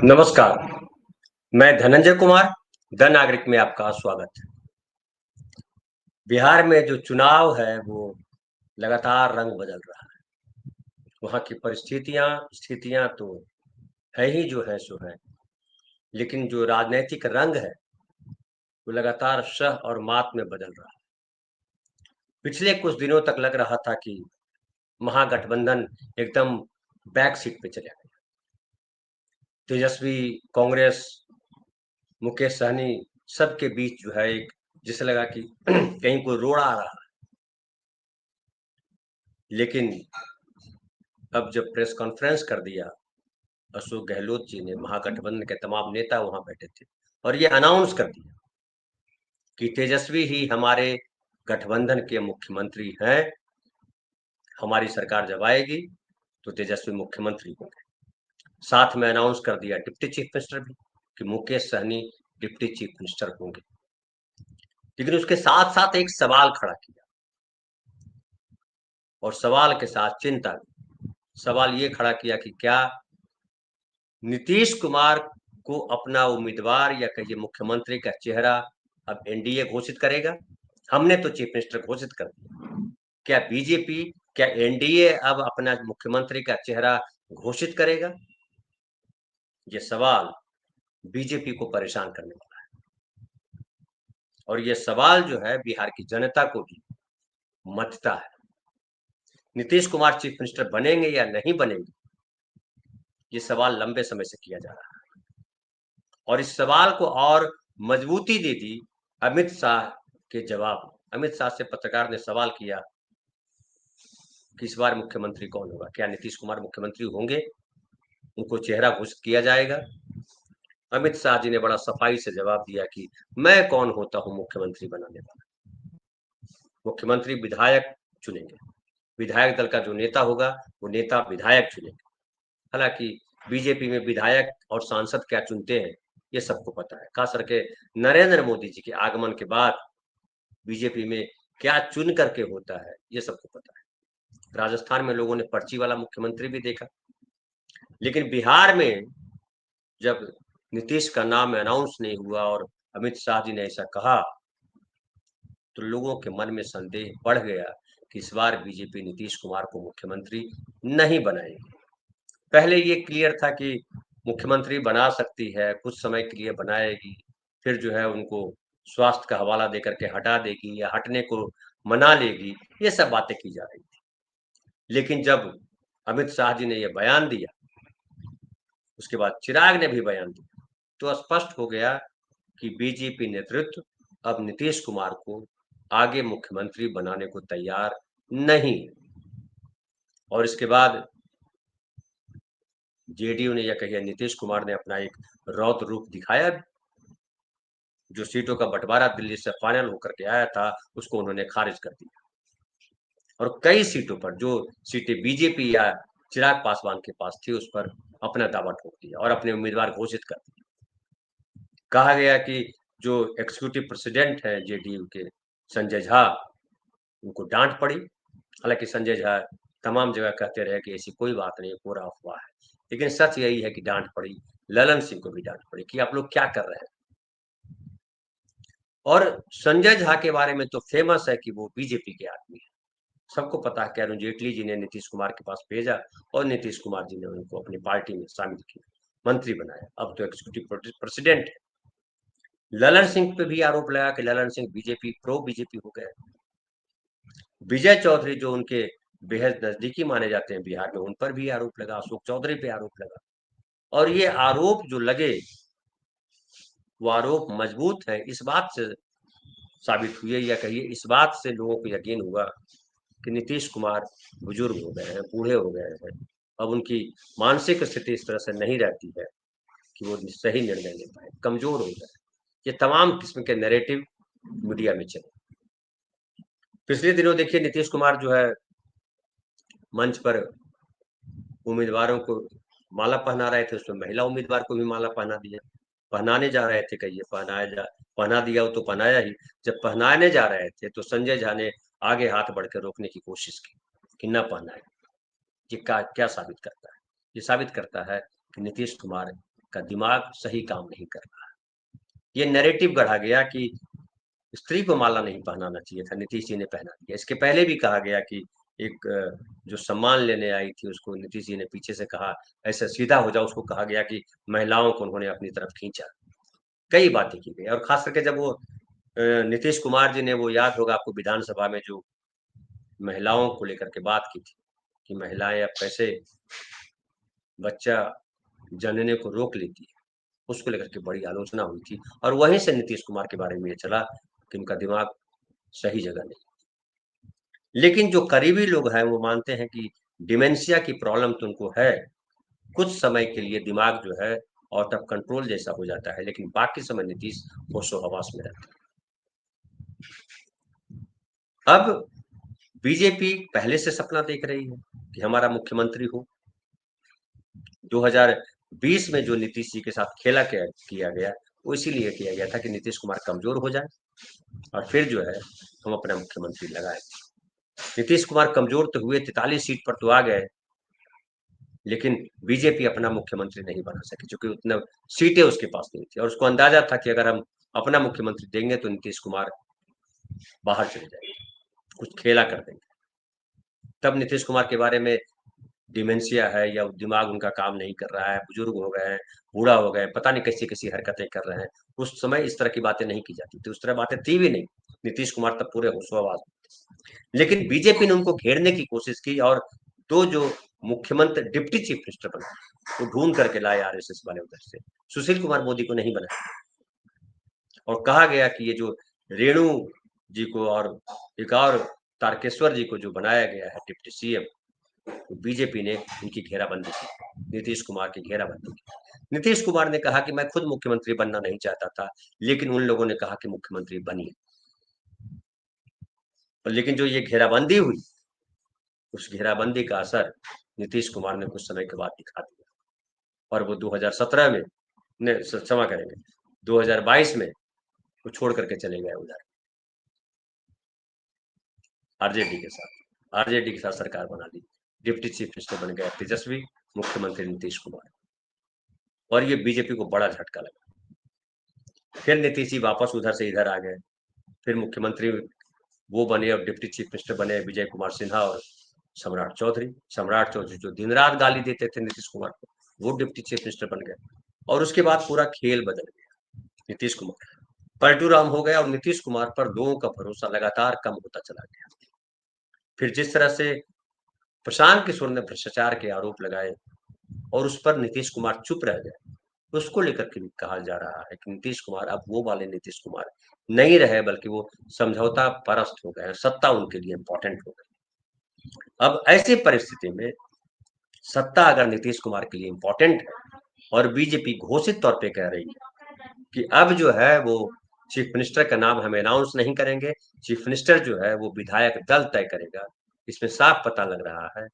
नमस्कार। मैं धनंजय कुमार, द नागरिक में आपका स्वागत है। बिहार में जो चुनाव है वो लगातार रंग बदल रहा है। वहाँ की परिस्थितियाँ, स्थितियाँ तो है ही जो है सो है, लेकिन जो राजनैतिक रंग है वो लगातार शह और मात में बदल रहा है। पिछले कुछ दिनों तक लग रहा था कि महागठबंधन एकदम बैक सीट पे चला गया। तेजस्वी, कांग्रेस, मुकेश सहनी सबके बीच जो है एक जैसे लगा कि कहीं कोई रोड़ा आ रहा है। लेकिन अब जब प्रेस कॉन्फ्रेंस कर दिया अशोक गहलोत जी ने, महागठबंधन के तमाम नेता वहां बैठे थे और ये अनाउंस कर दिया कि तेजस्वी ही हमारे गठबंधन के मुख्यमंत्री हैं। हमारी सरकार जब आएगी तो तेजस्वी मुख्यमंत्री होंगे। साथ में अनाउंस कर दिया डिप्टी चीफ मिनिस्टर भी कि Mukesh Sahani deputy chief minister होंगे। लेकिन उसके साथ साथ एक सवाल खड़ा किया और सवाल के साथ चिंता भी। सवाल ये खड़ा किया कि क्या नीतीश कुमार को अपना उम्मीदवार या कहिए मुख्यमंत्री का चेहरा अब एनडीए घोषित करेगा? हमने तो चीफ मिनिस्टर घोषित कर दिया। क्या बीजेपी, क्या एनडीए अब अपना मुख्यमंत्री का चेहरा घोषित करेगा? ये सवाल बीजेपी को परेशान करने वाला है और ये सवाल जो है बिहार की जनता को भी मथता है। नीतीश कुमार चीफ मिनिस्टर बनेंगे या नहीं बनेंगे, ये सवाल लंबे समय से किया जा रहा है और इस सवाल को और मजबूती दे दी अमित शाह के जवाब। अमित शाह से पत्रकार ने सवाल किया कि इस बार मुख्यमंत्री कौन होगा, क्या नीतीश कुमार मुख्यमंत्री होंगे, उनको चेहरा घोषित किया जाएगा? अमित शाह जी ने बड़ा सफाई से जवाब दिया कि मैं कौन होता हूं मुख्यमंत्री बनाने वाला। मुख्यमंत्री विधायक चुनेंगे, विधायक दल का जो नेता होगा वो नेता विधायक चुनेंगे। हालांकि बीजेपी में विधायक और सांसद क्या चुनते हैं ये सबको पता है, खास करके नरेंद्र मोदी जी के आगमन के बाद बीजेपी में क्या चुन करके होता है ये सबको पता है। राजस्थान में लोगों ने पर्ची वाला मुख्यमंत्री भी देखा, लेकिन बिहार में जब नीतीश का नाम अनाउंस नहीं हुआ और अमित शाह जी ने ऐसा कहा तो लोगों के मन में संदेह बढ़ गया कि इस बार बीजेपी नीतीश कुमार को मुख्यमंत्री नहीं बनाएगी। पहले ये क्लियर था कि मुख्यमंत्री बना सकती है, कुछ समय के लिए बनाएगी, फिर जो है उनको स्वास्थ्य का हवाला देकर के हटा देगी या हटने को मना लेगी, ये सब बातें की जा रही थी। लेकिन जब अमित शाह जी ने ये बयान दिया, उसके बाद चिराग ने भी बयान दिया, तो स्पष्ट हो गया कि बीजेपी नेतृत्व अब नीतीश कुमार को आगे मुख्यमंत्री बनाने को तैयार नहीं है। और इसके बाद जेडीयू ने या कहिए नीतीश कुमार ने अपना एक रौद्र रूप दिखाया। जो सीटों का बंटवारा दिल्ली से फाइनल होकर के आया था उसको उन्होंने खारिज कर दिया और कई सीटों पर जो सीटें बीजेपी या चिराग पासवान के पास थी उस पर अपना दावा ठोक दिया और अपने उम्मीदवार घोषित कर दिया। कहा गया कि जो एग्जीक्यूटिव प्रेसिडेंट हैं जेडीयू के, संजय झा, उनको डांट पड़ी। हालांकि संजय झा तमाम जगह कहते रहे कि ऐसी कोई बात नहीं, पूरा अफवाह है, लेकिन सच यही है कि डांट पड़ी। ललन सिंह को भी डांट पड़ी कि आप लोग क्या कर रहे हैं। और संजय झा के बारे में तो फेमस है कि वो बीजेपी के आदमी है। सबको पता है कि अरुण जेटली जी ने नीतीश कुमार के पास भेजा और नीतीश कुमार जी ने उनको अपनी पार्टी में शामिल किया, मंत्री बनाया, अब तो एग्जीक्यूटिव प्रेसिडेंट है। ललन सिंह पे भी आरोप लगा कि Lalan Singh BJP pro BJP हो गए। विजय चौधरी जो उनके बेहद नजदीकी माने जाते हैं बिहार में, उन पर भी आरोप लगा, अशोक चौधरी पे आरोप लगा। और ये आरोप जो लगे वो आरोप मजबूत है, इस बात से साबित हुए या कहिए इस बात से लोगों को यकीन हुआ कि नीतीश कुमार बुजुर्ग हो गए हैं, बूढ़े हो गए हैं। अब उनकी मानसिक स्थिति इस तरह से नहीं रहती है कि वो सही निर्णय ले पाए, कमजोर हो गए। ये तमाम किस्म के नैरेटिव मीडिया में चले। पिछले दिनों देखिए नीतीश कुमार जो है मंच पर उम्मीदवारों को माला पहना रहे थे, उसमें महिला उम्मीदवार को भी माला पहना दिया, पहनाने जा रहे थे, कहिए पहना दिया हो तो पहनाया ही। जब पहनाने जा रहे थे तो संजय झा ने आगे हाथ बढ़ के रोकने की कोशिश की कि न पहनाए। ये क्या क्या साबित करता है? ये साबित करता है कि नीतीश कुमार का दिमाग सही काम नहीं कर रहा है। ये नैरेटिव गढ़ा गया कि स्त्री को माला नहीं पहनाना चाहिए था, नीतीश जी ने पहना दिया। इसके पहले भी कहा गया कि एक जो सम्मान लेने आई थी उसको नीतीश जी ने पीछे से कहा ऐसे सीधा हो जाओ, उसको कहा गया कि महिलाओं को उन्होंने अपनी तरफ खींचा। कई बातें की गई और खास करके जब वो नीतीश कुमार जी ने, वो याद होगा आपको, विधानसभा में जो महिलाओं को लेकर के बात की थी कि महिलाएं अब कैसे बच्चा जनने को रोक लेती है, उसको लेकर के बड़ी आलोचना हुई थी। और वहीं से नीतीश कुमार के बारे में ये चला कि उनका दिमाग सही जगह नहीं। लेकिन जो करीबी लोग हैं वो मानते हैं कि डिमेंशिया की प्रॉब्लम तो उनको है, कुछ समय के लिए दिमाग जो है आउट ऑफ कंट्रोल जैसा हो जाता है, लेकिन बाकी समय नीतीश होशो हवास में रहते हैं। अब बीजेपी पहले से सपना देख रही है कि हमारा मुख्यमंत्री हो। 2020 में जो नीतीश जी के साथ खेला किया गया, वो इसीलिए किया गया था कि नीतीश कुमार कमजोर हो जाए और फिर जो है हम अपना मुख्यमंत्री लगाए। नीतीश कुमार कमजोर तो हुए, 43 सीट पर तो आ गए, लेकिन बीजेपी अपना मुख्यमंत्री नहीं बना सकी क्योंकि उतना सीटें उसके पास नहीं थी और उसको अंदाजा था कि अगर हम अपना मुख्यमंत्री देंगे तो नीतीश कुमार बाहर चले जाएंगे, कुछ खेला कर देंगे। तब नीतीश कुमार के बारे में डिमेंशिया है या दिमाग उनका काम नहीं कर रहा है, बुजुर्ग हो गए हैं, बूढ़ा हो गए, पता नहीं कैसी कैसी हरकतें कर रहे हैं, उस समय इस तरह की बातें नहीं की जाती थी, उस तरह बातें थी भी नहीं। नीतीश कुमार तब पूरे होशो-हवास में। लेकिन बीजेपी ने उनको घेरने की कोशिश की और दो जो मुख्यमंत्री डिप्टी चीफ मिनिस्टर बने वो ढूंढ करके लाए आरएसएस वाले उधर से, सुशील कुमार मोदी को नहीं बनाया। और कहा गया कि ये जो रेणु जी को और एक और तारकेश्वर जी को जो बनाया गया है डिप्टी सीएम, तो बीजेपी ने इनकी घेराबंदी की, नीतीश कुमार की घेराबंदी की। नीतीश कुमार ने कहा कि मैं खुद मुख्यमंत्री बनना नहीं चाहता था, लेकिन उन लोगों ने कहा कि मुख्यमंत्री बनिए। लेकिन जो ये घेराबंदी हुई, उस घेराबंदी का असर नीतीश कुमार ने कुछ समय के बाद दिखा दिया और वो 2017 में ने क्षमा करेंगे 2022 में वो छोड़ करके चले गए उधर आरजेडी के साथ। आरजेडी के साथ सरकार बना ली, डिप्टी चीफ मिनिस्टर बन गए तेजस्वी, मुख्यमंत्री नीतीश कुमार। और ये बीजेपी को बड़ा झटका लगा। फिर नीतीश जी वापस उधर से इधर आ गए, फिर मुख्यमंत्री वो बने और डिप्टी चीफ मिनिस्टर बने विजय कुमार सिन्हा और सम्राट चौधरी जो दिन रात गाली देते थे नीतीश कुमार को, वो डिप्टी चीफ मिनिस्टर बन गए। और उसके बाद पूरा खेल बदल गया, नीतीश कुमार पलटू राम हो गया और नीतीश कुमार पर लोगों का भरोसा लगातार कम होता चला गया। फिर जिस तरह से प्रशांत किशोर ने भ्रष्टाचार के आरोप लगाए और उस पर नीतीश कुमार चुप रह गए, उसको लेकर के भी कहा जा रहा है कि नीतीश कुमार अब वो वाले नीतीश कुमार नहीं रहे, बल्कि वो समझौता परस्त हो गए, सत्ता उनके लिए इंपॉर्टेंट हो गई। अब ऐसी परिस्थिति में सत्ता अगर नीतीश कुमार के लिए इंपॉर्टेंट है और बीजेपी घोषित तौर पे कह रही है कि अब जो है वो चीफ मिनिस्टर का नाम हम अनाउंस नहीं करेंगे, चीफ मिनिस्टर जो है वो विधायक दल तय करेगा, इसमें साफ पता लग रहा है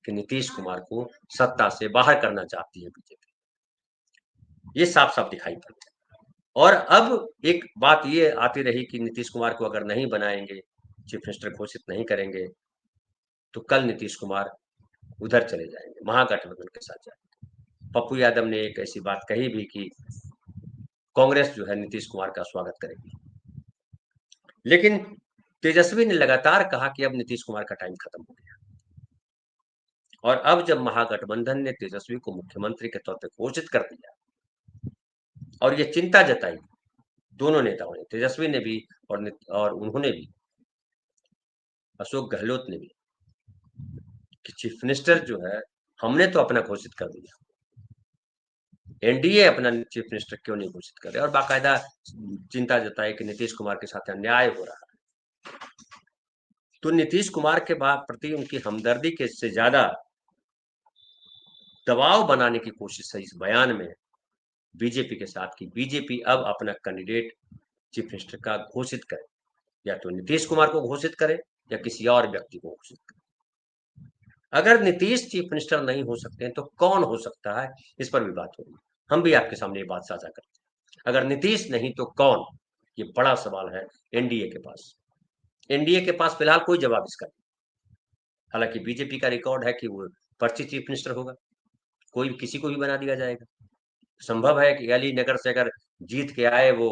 कि नीतीश कुमार को सत्ता से बाहर करना चाहती है बीजेपी। ये साफ साफ दिखाई पड़ता है। और अब एक बात ये आती रही कि नीतीश कुमार को अगर नहीं बनाएंगे, चीफ मिनिस्टर घोषित नहीं करेंगे, तो कल नीतीश कुमार उधर चले जाएंगे, महागठबंधन के साथ जाएंगे। पप्पू यादव ने एक ऐसी बात कही भी कि कांग्रेस जो है नीतीश कुमार का स्वागत करेगी। लेकिन तेजस्वी ने लगातार कहा कि अब नीतीश कुमार का टाइम खत्म हो गया। और अब जब महागठबंधन ने तेजस्वी को मुख्यमंत्री के तौर पर घोषित कर दिया और ये चिंता जताई दोनों नेताओं ने, तेजस्वी ने भी और उन्होंने भी, अशोक गहलोत ने भी, कि चीफ मिनिस्टर जो है हमने तो अपना घोषित कर दिया, एनडीए अपना चीफ मिनिस्टर क्यों नहीं घोषित कर रहे, और बाकायदा चिंता जताई कि नीतीश कुमार के साथ अन्याय हो रहा है। तो नीतीश कुमार के प्रति उनकी हमदर्दी के से ज्यादा दबाव बनाने की कोशिश है इस बयान में बीजेपी के साथ कि बीजेपी अब अपना कैंडिडेट चीफ मिनिस्टर का घोषित करे, या तो नीतीश कुमार को घोषित करे या किसी और व्यक्ति को घोषित करे। अगर नीतीश चीफ मिनिस्टर नहीं हो सकते हैं तो कौन हो सकता है, इस पर भी बात होगी। हम भी आपके सामने ये बात साझा करते हैं, अगर नीतीश नहीं तो कौन, ये बड़ा सवाल है एनडीए के पास। एनडीए के पास फिलहाल कोई जवाब इसका नहीं। हालांकि बीजेपी का रिकॉर्ड है कि वो पर्ची चीफ मिनिस्टर होगा, कोई किसी को भी बना दिया जाएगा। संभव है कि अलीनगर से अगर जीत के आए वो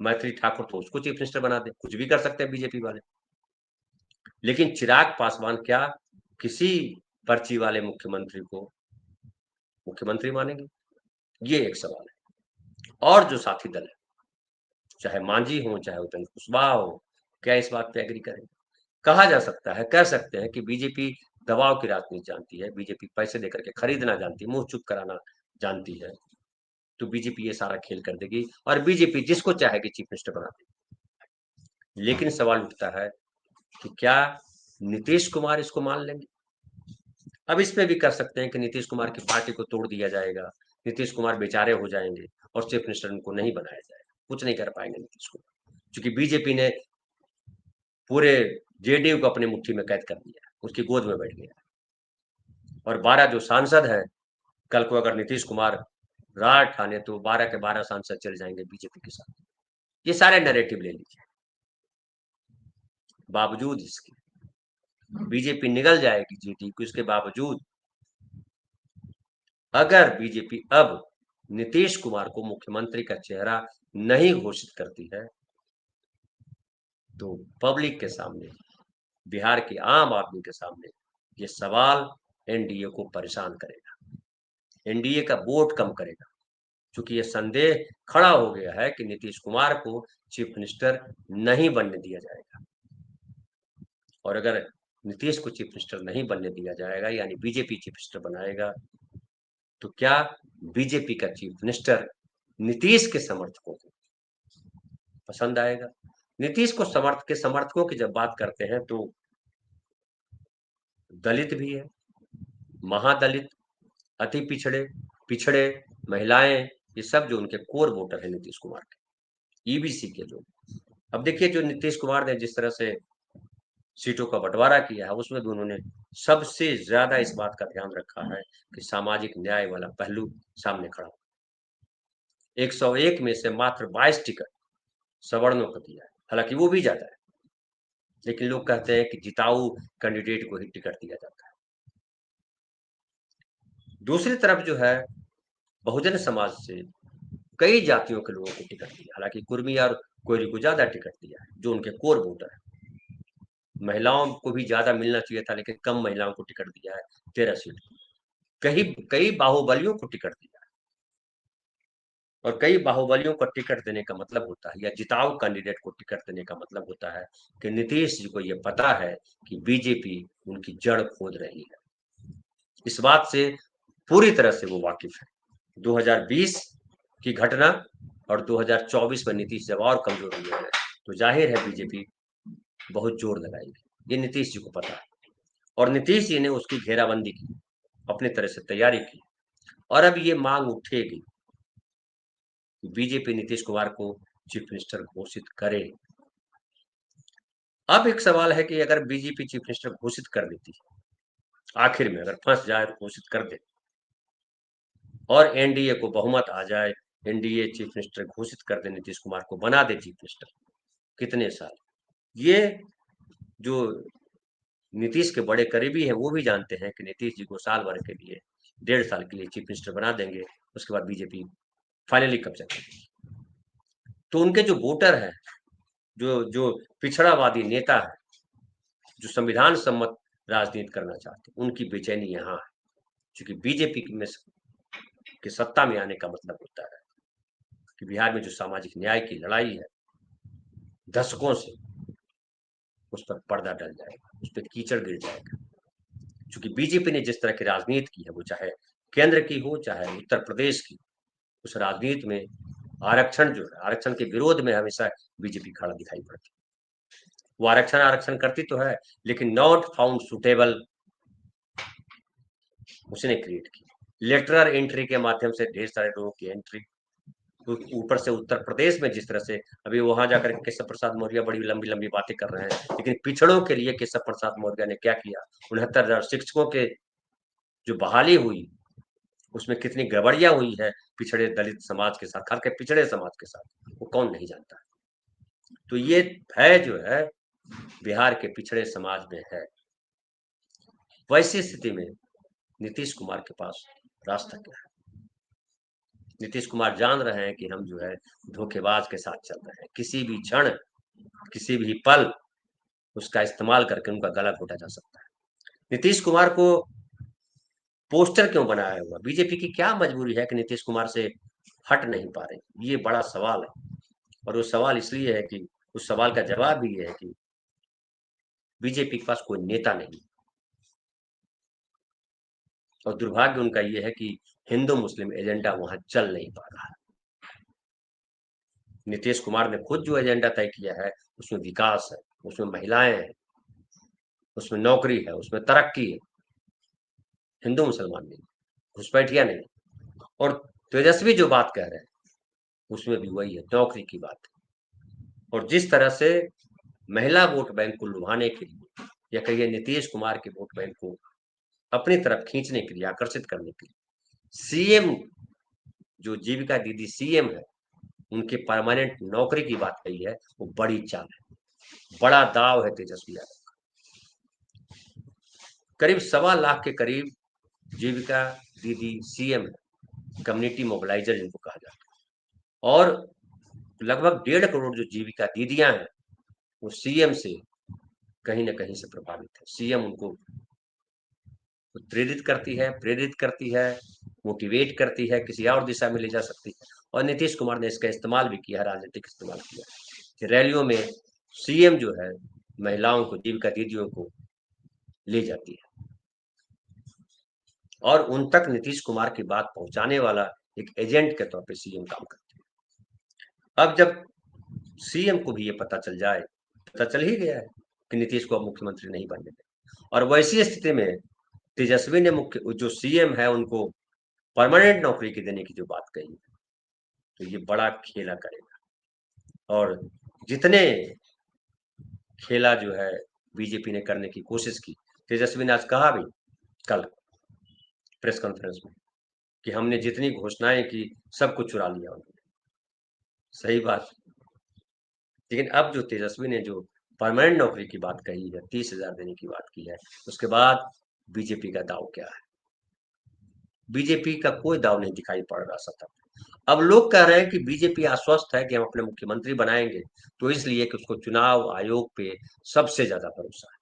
मैथिली ठाकुर, तो उसको चीफ मिनिस्टर बना दे, कुछ भी कर सकते हैं बीजेपी वाले। लेकिन चिराग पासवान क्या किसी पर्ची वाले मुख्यमंत्री को मुख्यमंत्री मानेंगे? ये एक सवाल है। और जो साथी दल है, चाहे मांझी हो चाहे उपेंद्र कुशवाहा हो, क्या इस बात पे एग्री करेंगे? कहा जा सकता है, कह सकते हैं कि बीजेपी दबाव की राजनीति जानती है, बीजेपी पैसे देकर के खरीदना जानती है, मुंह चुप कराना जानती है, तो बीजेपी ये सारा खेल कर देगी और बीजेपी जिसको चाहेगी चीफ मिनिस्टर बना देगी। लेकिन सवाल उठता है कि क्या नीतीश कुमार इसको मान लेंगे? अब इसमें भी कर सकते हैं कि नीतीश कुमार की पार्टी को तोड़ दिया जाएगा, नीतीश कुमार बेचारे हो जाएंगे और चीफ मिनिस्टर उनको नहीं बनाया जाएगा, कुछ नहीं कर पाएंगे नीतीश कुमार, क्योंकि बीजेपी ने पूरे जेडीयू को अपनी मुट्ठी में कैद कर दिया, उसकी गोद में बैठ गया। और 12 जो सांसद हैं, कल को अगर नीतीश कुमार राज ठाने तो 12 के 12 सांसद चले जाएंगे बीजेपी के साथ। ये सारे नैरेटिव ले लीजिए। बावजूद इसके बीजेपी निगल जाएगी जीटी को, इसके बावजूद अगर बीजेपी अब नीतीश कुमार को मुख्यमंत्री का चेहरा नहीं घोषित करती है, तो पब्लिक के सामने, बिहार के आम आदमी के सामने ये सवाल एनडीए को परेशान करेगा, एनडीए का वोट कम करेगा, क्योंकि ये संदेह खड़ा हो गया है कि नीतीश कुमार को चीफ मिनिस्टर नहीं बनने दिया जाएगा। और अगर नीतीश को चीफ मिनिस्टर नहीं बनने दिया जाएगा, यानी बीजेपी चीफ मिनिस्टर बनाएगा, तो क्या बीजेपी का चीफ मिनिस्टर नीतीश के समर्थकों को पसंद आएगा? नीतीश को समर्थकों की जब बात करते हैं तो दलित भी है, महादलित, अति पिछड़े, पिछड़े, महिलाएं, ये सब जो उनके कोर वोटर है नीतीश कुमार के, ईबीसी के लोग। अब देखिए, जो नीतीश कुमार ने जिस तरह से सीटों का बंटवारा किया है, उसमें भी उन्होंने सबसे ज्यादा इस बात का ध्यान रखा है कि सामाजिक न्याय वाला पहलू सामने खड़ा हो। 101 में से मात्र 22 टिकट सवर्णों को दिया है, हालांकि वो भी ज्यादा है, लेकिन लोग कहते हैं कि जिताऊ कैंडिडेट को ही टिकट दिया जाता है। दूसरी तरफ जो है, बहुजन समाज से कई जातियों के लोगों को टिकट दिया, हालांकि कुर्मी और कोयरी को ज्यादा टिकट दिया है, जो उनके कोर वोटर है। महिलाओं को भी ज्यादा मिलना चाहिए था, लेकिन कम महिलाओं को टिकट दिया है, 13 सीट। कई कई बाहुबलियों को टिकट दिया है, और कई बाहुबलियों को टिकट देने का मतलब होता है, या जिताऊ कैंडिडेट को टिकट देने का मतलब होता है कि नीतीश जी को यह पता है कि बीजेपी उनकी जड़ खोद रही है। इस बात से पूरी तरह से वो वाकिफ है। 2020 की घटना और 2024 में नीतीश जब और कमजोर हुए हैं, तो जाहिर है बीजेपी बहुत जोर लगाएगी, ये नीतीश जी को पता है। और नीतीश जी ने उसकी घेराबंदी की, अपनी तरह से तैयारी की, और अब ये मांग उठेगी कि बीजेपी नीतीश कुमार को चीफ मिनिस्टर घोषित करे। अब एक सवाल है कि अगर बीजेपी चीफ मिनिस्टर घोषित कर देती है, आखिर में अगर फंस जाए तो घोषित कर दे, और एनडीए को बहुमत आ जाए, एनडीए चीफ मिनिस्टर घोषित कर दे, नीतीश कुमार को बना दे चीफ मिनिस्टर, कितने साल? ये जो नीतीश के बड़े करीबी हैं वो भी जानते हैं कि नीतीश जी को साल भर के लिए, 1.5 साल के लिए चीफ मिनिस्टर बना देंगे, उसके बाद बीजेपी फाइनली कब्जा कर देगी। तो उनके जो वोटर हैं, जो जो पिछड़ावादी नेता है, जो संविधान सम्मत राजनीति करना चाहते हैं, उनकी बेचैनी यहाँ है, क्योंकि बीजेपी में के सत्ता में आने का मतलब होता है कि बिहार में जो सामाजिक न्याय की लड़ाई है दशकों से, उस पर पर्दा डल जाएगा, उस पर कीचड़ गिर जाएगा। क्योंकि बीजेपी ने जिस तरह की राजनीति की है, वो चाहे केंद्र की हो चाहे उत्तर प्रदेश की, उस राजनीति में आरक्षण जो है, आरक्षण के विरोध में हमेशा बीजेपी खड़ा दिखाई पड़ती है। वो आरक्षण आरक्षण करती तो है, लेकिन नॉट फाउंड सुटेबल उसने क्रिएट की। लेटरल एंट्री के माध्यम से ढेर सारे लोगों की एंट्री, ऊपर से उत्तर प्रदेश में जिस तरह से अभी वहां जाकर केशव प्रसाद मौर्य बड़ी लंबी लंबी बातें कर रहे हैं, लेकिन पिछड़ों के लिए केशव प्रसाद मौर्य ने क्या किया? 69,000 शिक्षकों के जो बहाली हुई, उसमें कितनी गड़बड़ियां हुई है पिछड़े दलित समाज के साथ, खासकर पिछड़े समाज के साथ, वो कौन नहीं जानता? तो ये भय जो है बिहार के पिछड़े समाज में है। वैसी स्थिति में नीतीश कुमार के पास रास्ता क्या है? नीतीश कुमार जान रहे हैं कि हम जो है धोखेबाज के साथ चल रहे हैं, किसी भी क्षण, किसी भी पल उसका इस्तेमाल करके उनका गला घोटा जा सकता है। नीतीश कुमार को पोस्टर क्यों बनाया हुआ? बीजेपी की क्या मजबूरी है कि नीतीश कुमार से हट नहीं पा रहे? ये बड़ा सवाल है। और वो सवाल इसलिए है कि उस सवाल का जवाब भी ये है कि बीजेपी के पास कोई नेता नहीं, और दुर्भाग्य उनका ये है कि हिंदू मुस्लिम एजेंडा वहां चल नहीं पा रहा है। नीतीश कुमार ने खुद जो एजेंडा तय किया है उसमें विकास है, उसमें महिलाएं हैं, उसमें नौकरी है, उसमें तरक्की है। हिंदू मुसलमान नहीं, घुसपैठिया नहीं। और तेजस्वी जो बात कह रहे हैं उसमें भी वही है, नौकरी की बात है। और जिस तरह से महिला वोट बैंक को लुभाने के लिए, या कहिए नीतीश कुमार के वोट बैंक को अपनी तरफ खींचने के लिए, आकर्षित करने के लिए, सीएम जो जीविका दीदी सीएम है उनके परमानेंट नौकरी की बात कही है, वो बड़ी चाल है, बड़ा दाव है तेजस्वी यादव। करीब 1.25 लाख के करीब जीविका दीदी सीएम है, कम्युनिटी मोबिलाइजर जिनको कहा जाता है। और लगभग 1.5 करोड़ जो जीविका दीदियां हैं वो सीएम से कहीं ना कहीं से प्रभावित है। सीएम उनको प्रेरित करती है, मोटिवेट करती है, किसी और दिशा में ले जा सकती है। और नीतीश कुमार ने इसका इस्तेमाल भी किया है, राजनीतिक इस्तेमाल किया है कि रैलियों में सीएम जो है महिलाओं को, जीविका दीदियों को ले जाती है और उन तक नीतीश कुमार की बात पहुंचाने वाला एक एजेंट के तौर पे सीएम काम करते हैं। अब जब सीएम को भी ये पता चल ही गया है कि नीतीश को अब मुख्यमंत्री नहीं बनने दें, और वैसी स्थिति में तेजस्वी ने मुख्य जो सीएम है उनको परमानेंट नौकरी की देने की जो बात कही, तो ये बड़ा खेला करेगा। और जितने खेला जो है बीजेपी ने करने की कोशिश की, तेजस्वी ने आज कहा भी कल प्रेस कॉन्फ्रेंस में कि हमने जितनी घोषणाएं की सब कुछ चुरा लिया उन्होंने। सही बात। लेकिन अब जो तेजस्वी ने जो परमानेंट नौकरी की बात कही है, 30,000 देने की बात की है, उसके बाद बीजेपी का दाव क्या है? बीजेपी का कोई दाव नहीं दिखाई पड़ रहा सत्ता पे। अब लोग कह रहे हैं कि बीजेपी आश्वस्त है कि हम अपने मुख्यमंत्री बनाएंगे, तो इसलिए कि उसको चुनाव आयोग पे सबसे ज्यादा भरोसा है,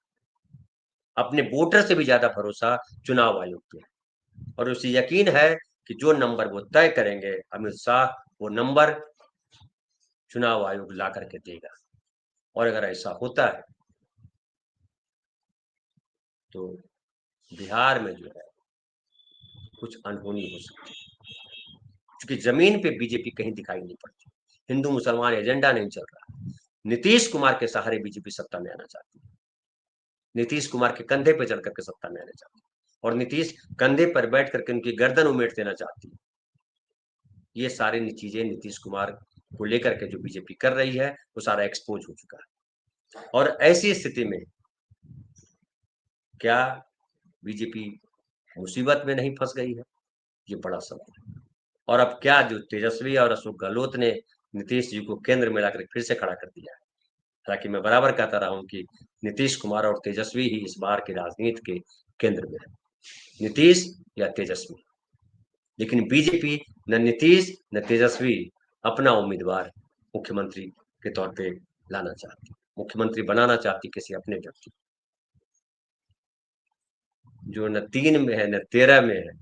अपने वोटर से भी ज्यादा भरोसा चुनाव आयोग पे है। और उसे यकीन है कि जो नंबर वो तय करेंगे अमित शाह, वो नंबर चुनाव आयोग ला करके देगा। और अगर ऐसा होता है तो बिहार में जो है कुछ अनहोनी हो सकती है, क्योंकि जमीन पे बीजेपी कहीं दिखाई नहीं पड़ती, हिंदू मुसलमान एजेंडा नहीं चल रहा। नीतीश कुमार के सहारे बीजेपी सत्ता में आना चाहती है, नीतीश कुमार के कंधे पर चढ़ करके सत्ता में आना चाहती है, और नीतीश कंधे पर बैठ करके उनकी गर्दन उमेट देना चाहती है। ये सारी चीजें नीतीश कुमार को लेकर के जो बीजेपी कर रही है वो सारा एक्सपोज हो चुका है। और ऐसी स्थिति में क्या बीजेपी मुसीबत में नहीं फंस गई है? ये बड़ा सवाल है। और अब क्या जो तेजस्वी और अशोक गहलोत ने नीतीश जी को केंद्र में लाकर फिर से खड़ा कर दिया है। हालांकि मैं बराबर कहता रहा हूं कि नीतीश कुमार और तेजस्वी ही इस बार की राजनीति के केंद्र में है, नीतीश या तेजस्वी। लेकिन बीजेपी न नीतीश न तेजस्वी अपना उम्मीदवार मुख्यमंत्री के तौर पे लाना चाहती, मुख्यमंत्री बनाना चाहती किसी अपने व्यक्ति, जो न 3 में है न 13 में है,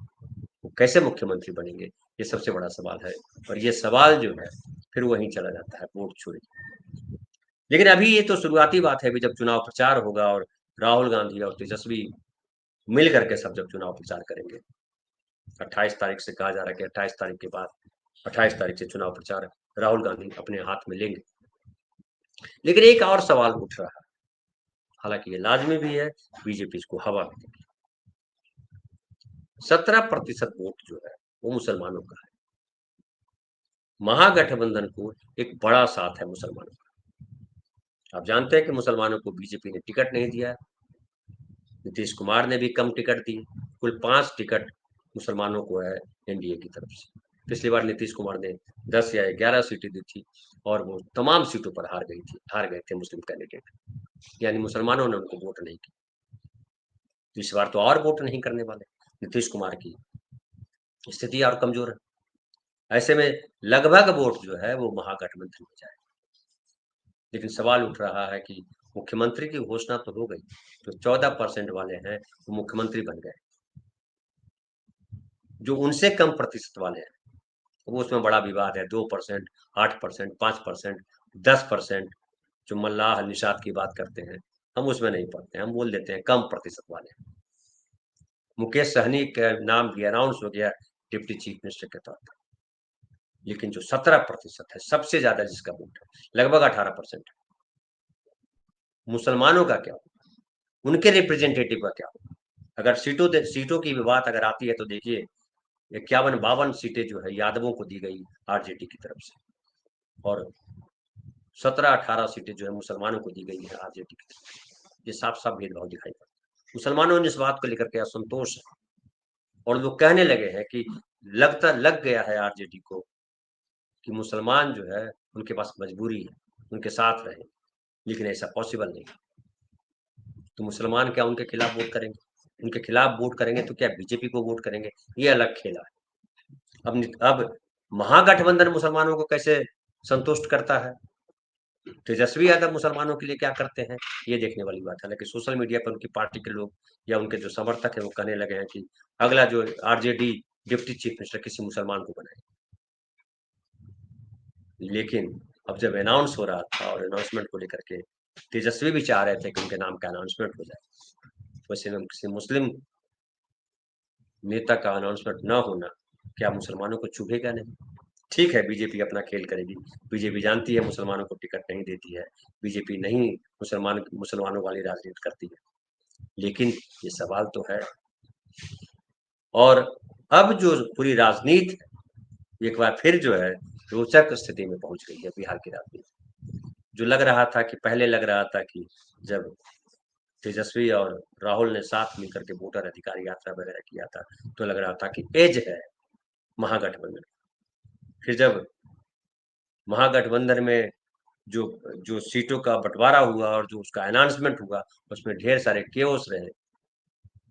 वो कैसे मुख्यमंत्री बनेंगे? ये सबसे बड़ा सवाल है। और ये सवाल जो है फिर वहीं चला जाता है, वोट चोरी। लेकिन अभी ये तो शुरुआती बात है, अभी जब चुनाव प्रचार होगा और राहुल गांधी और तेजस्वी मिल करके सब जब चुनाव प्रचार करेंगे, 28 तारीख से कहा जा रहा है कि 28 तारीख के बाद, 28 तारीख से चुनाव प्रचार राहुल गांधी अपने हाथ में लेंगे। लेकिन एक और सवाल उठ रहा है, हालांकि ये लाजमी भी है, बीजेपी इसको हवा भी देगी। 17% वोट जो है वो मुसलमानों का है। महागठबंधन को एक बड़ा साथ है मुसलमानों का। आप जानते हैं कि मुसलमानों को बीजेपी ने टिकट नहीं दिया है, नीतीश कुमार ने भी कम टिकट दी। कुल 5 टिकट मुसलमानों को है एनडीए की तरफ से। पिछली बार नीतीश कुमार ने 10 या 11 सीटें दी थी और वो तमाम सीटों पर हार गए थे मुस्लिम कैंडिडेट, यानी मुसलमानों ने उनको वोट नहीं किया। तो इस बार तो और वोट नहीं करने वाले। नीतीश कुमार की स्थिति और कमजोर है। ऐसे में लगभग वोट जो है वो महागठबंधन में जाए। लेकिन सवाल उठ रहा है कि मुख्यमंत्री की घोषणा तो हो गई, तो 14% वाले हैं वो मुख्यमंत्री बन गए, जो उनसे कम प्रतिशत वाले हैं वो उसमें बड़ा विवाद है। 2%, 8%, 5%, 10%, जो मल्लाह निषाद की बात करते हैं, हम उसमें नहीं पढ़ते, हम बोल देते हैं कम प्रतिशत वाले। मुकेश सहनी का नाम भी अनाउंस हो गया डिप्टी चीफ मिनिस्टर के तौर पर, लेकिन जो 17% है, सबसे ज्यादा जिसका वोट है, लगभग 18%, मुसलमानों का क्या होगा, उनके रिप्रेजेंटेटिव का क्या होगा? अगर सीटों की भी बात अगर आती है तो देखिए 51-52 सीटें जो है यादवों को दी गई आरजेडी की तरफ से, और 17-18 सीटें जो है मुसलमानों को दी गई है आरजेडी की तरफ। ये साफ साफ भेदभाव दिखाई पड़ता है। मुसलमानों ने इस बात को लेकर के असंतोष है और लोग कहने लगे हैं कि लग गया है आरजेडी को कि मुसलमान जो है उनके पास मजबूरी है उनके साथ रहे, लेकिन ऐसा पॉसिबल नहीं। तो मुसलमान क्या उनके खिलाफ वोट करेंगे? उनके खिलाफ वोट करेंगे तो क्या बीजेपी को वोट करेंगे? ये अलग खेला है। अब महागठबंधन मुसलमानों को कैसे संतुष्ट करता है, तेजस्वी यादव मुसलमानों के लिए क्या करते हैं, ये देखने वाली बात है। हालांकि सोशल मीडिया पर उनकी पार्टी के लोग या उनके जो समर्थक है वो कहने लगे हैं कि अगला जो आरजेडी डिप्टी चीफ मिनिस्टर किसी मुसलमान को बनाए। लेकिन अब जब अनाउंस हो रहा था और अनाउंसमेंट को लेकर के तेजस्वी भी चाह रहे थे कि उनके नाम का अनाउंसमेंट हो जाए, वैसे में किसी मुस्लिम नेता का अनाउंसमेंट न होना क्या मुसलमानों को चुभेगा नहीं? ठीक है, बीजेपी अपना खेल करेगी, बीजेपी जानती है मुसलमानों को टिकट नहीं देती है, बीजेपी नहीं मुसलमानों वाली राजनीति करती है, लेकिन ये सवाल तो है। और अब जो पूरी राजनीति एक बार फिर जो है रोचक स्थिति में पहुंच गई है बिहार की राजनीति। जो लग रहा था कि पहले लग रहा था कि जब तेजस्वी और राहुल ने साथ मिलकर के वोटर अधिकार यात्रा वगैरह किया था तो लग रहा था कि एज है महागठबंधन। फिर जब महागठबंधन में जो जो सीटों का बंटवारा हुआ और जो उसका अनाउंसमेंट हुआ उसमें ढेर सारे केओस रहे,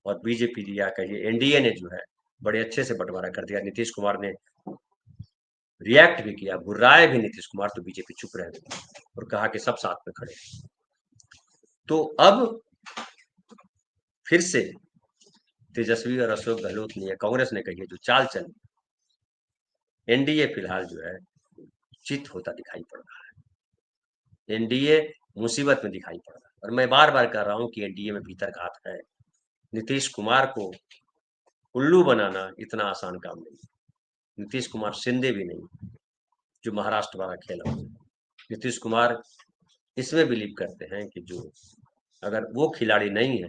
और बीजेपी या कहिए एनडीए ने जो है बड़े अच्छे से बंटवारा कर दिया। नीतीश कुमार ने रिएक्ट भी किया, गुर्राए भी नीतीश कुमार, तो बीजेपी चुप रह गई और कहा कि सब साथ में खड़े। तो अब फिर से तेजस्वी और अशोक गहलोत ने, कांग्रेस ने कही जो चाल चली, एनडीए फिलहाल जो है चित होता दिखाई पड़ रहा है, एनडीए मुसीबत में दिखाई पड़ रहा है। और मैं बार बार कह रहा हूं कि एनडीए में भीतर घात है। नीतीश कुमार को उल्लू बनाना इतना आसान काम नहीं। नीतीश कुमार शिंदे भी नहीं जो महाराष्ट्र वाला खेला। नीतीश कुमार इसमें बिलीव करते हैं कि जो अगर वो खिलाड़ी नहीं है,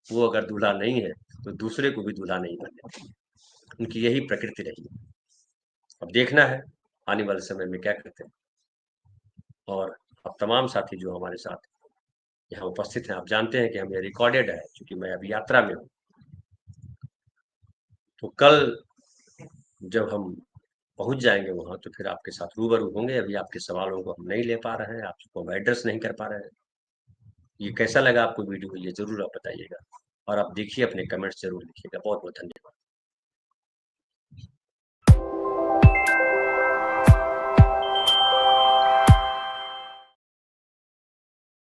वो अगर दूल्हा नहीं है तो दूसरे को भी दूल्हा नहीं बनने। उनकी यही प्रकृति रही है। अब देखना है आने वाले समय में क्या करते हैं। और अब तमाम साथी जो हमारे साथ यहाँ उपस्थित हैं, आप जानते हैं कि हम ये रिकॉर्डेड है क्योंकि मैं अभी यात्रा में हूँ। तो कल जब हम पहुंच जाएंगे वहां तो फिर आपके साथ रूबरू होंगे। अभी आपके सवालों को हम नहीं ले पा रहे हैं, आपको हम एड्रेस नहीं कर पा रहे हैं। ये कैसा लगा आपको वीडियो, ये जरूर आप बताइएगा और आप देखिए, अपने कमेंट्स जरूर लिखिएगा। बहुत बहुत धन्यवाद।